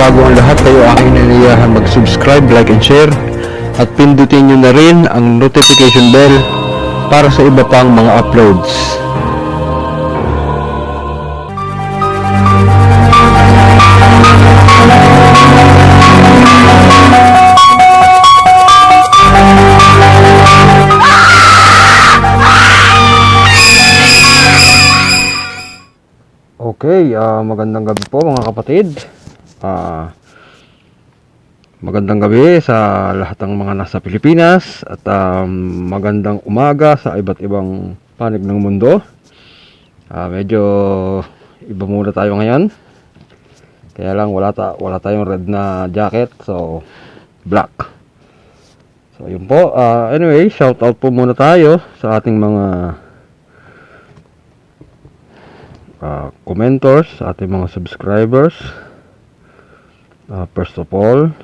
bago ang lahat, kayo aking naniyahan mag-subscribe, like and share at pindutin nyo na rin ang notification bell para sa iba pang mga uploads. Okay, magandang gabi po mga kapatid. Magandang gabi sa lahat ng mga nasa Pilipinas at magandang umaga sa iba't ibang panig ng mundo. Medyo iba muna tayo ngayon. Kaya lang wala tayong red na jacket, so black. So yun po. Anyway, shout out po muna tayo sa ating mga commenters, ating mga subscribers. First of all,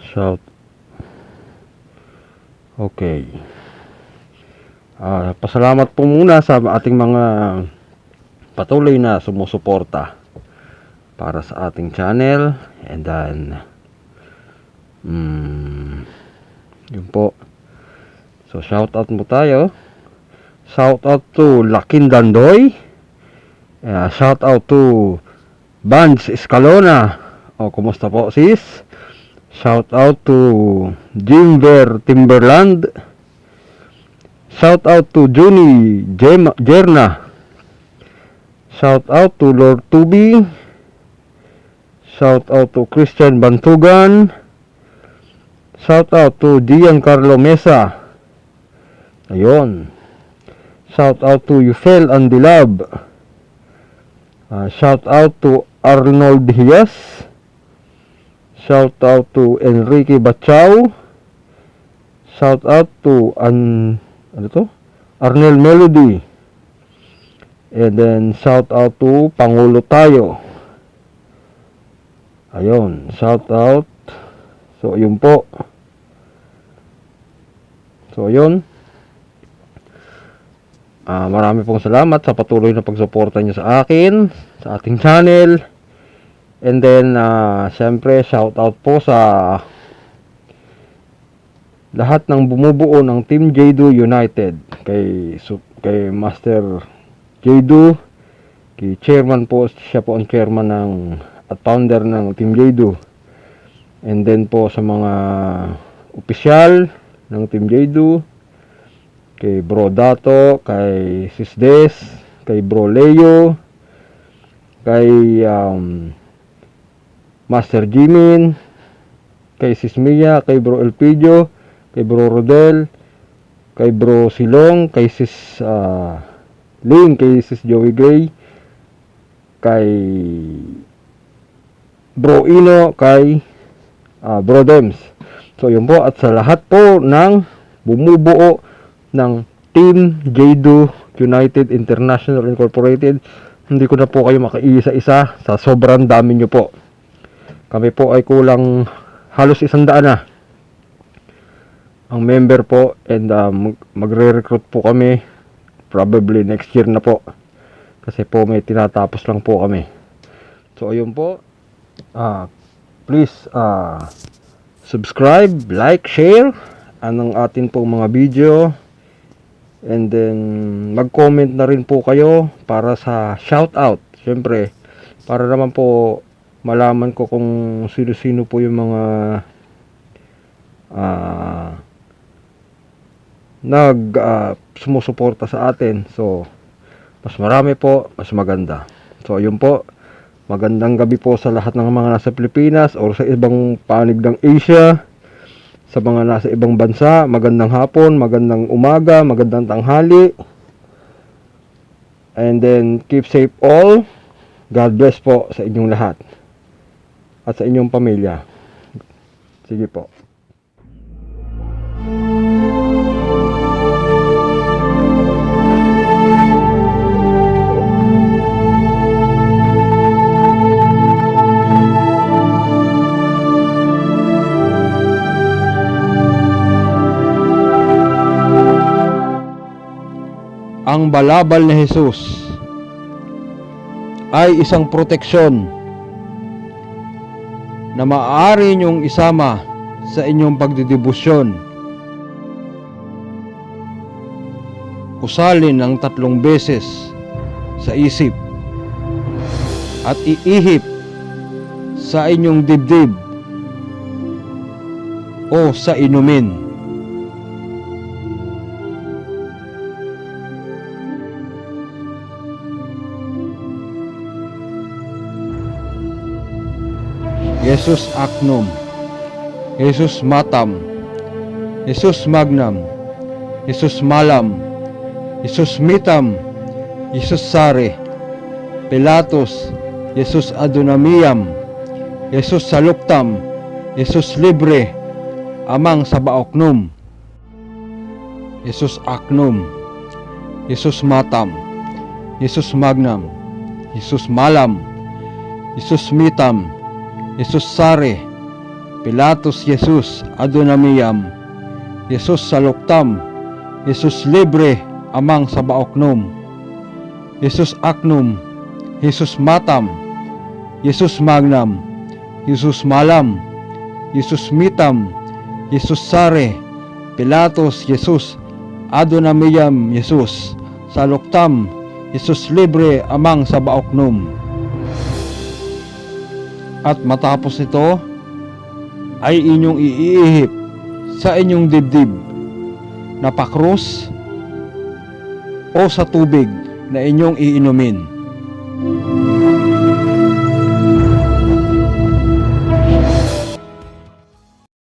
pasalamat po muna sa ating mga patuloy na sumusuporta para sa ating channel. And then yun po. So shout out mo tayo. Shout out to Lakin Dandoy. Shout out to Vance Escalona. Kumusta po sis? Shout out to Jimber Timberland. Shout out to Juni Jerna. Shout out to Lord Tubi. Shout out to Christian Bantugan. Shout out to Giancarlo Mesa. Ayun. Shout out to Yufel Andilab. Shout out to Arnold Hias. Shout out to Enrique Bachao. Shout out to Arnel Melody. And then shout out to Pangulo Tayo. Ayun, shout out. So yun po. So yun. Marami pong salamat sa patuloy na pagsuporta nyo sa akin, sa ating channel. And then syempre shout out po sa lahat ng bumubuo ng Team Jaydu United, kay Master Jaydu, kay chairman po, siya po ang chairman at founder ng Team Jaydu. And then po sa mga opisyal ng Team Jaydu, kay Bro Dato, kay Sis Des, kay Bro Leo, kay Master Jimin, kay Sis Mia, kay Bro Elpidio, kay Bro Rodel, kay Bro Silong, kay Sis Ling, kay Sis Joey Gray, kay Bro Ino, kay Bro Dems. So yun po, at sa lahat po ng bumubuo ng Team Jaydu United International Incorporated, hindi ko na po kayo makaisa-isa sa sobrang dami nyo po. Kami po ay kulang halos 100 na ang member po, and magre-recruit po kami probably next year na po, kasi po may tinatapos lang po kami. So ayun po, please subscribe, like, share anong atin pong mga video. And then mag-comment na rin po kayo para sa shoutout. Siyempre, para naman po malaman ko kung sino-sino po yung mga sumusuporta sa atin. So, mas marami po, mas maganda. So, ayun po. Magandang gabi po sa lahat ng mga nasa Pilipinas or sa ibang panig ng Asia. Sa mga nasa ibang bansa, magandang hapon, magandang umaga, magandang tanghali. And then, keep safe all. God bless po sa inyong lahat. At sa inyong pamilya. Sige po. Ang balabal ni Jesus ay isang proteksyon na maaari niyong isama sa inyong pagdidibusyon. Usalin ng 3 beses sa isip at iihip sa inyong dibdib o sa inumin. Jesus Acnum, Jesus Matam, Jesus Magnam, Jesus Malam, Jesus Mitam, Jesus Sare, Pilatus, Jesus Adonamiam, Jesus Saluktam, Jesus Libre, Amang Sabaoknum, Jesus Acnum, Jesus Matam, Jesus Magnam, Jesus Malam, Jesus Mitam, Jesus Sare, Pilatus Jesus Adonamiam, Jesus Saluktam, Jesus Libre, Amang Sabaoknum, Jesus Acnum, Jesus Matam, Jesus Magnam, Jesus Malam, Jesus Mitam, Jesus Sare, Pilatus Jesus Adonamiam, Jesus Saluktam, Jesus Libre, Amang Sabaoknum. At matapos ito ay inyong iihip sa inyong dibdib na pakrus o sa tubig na inyong iinumin.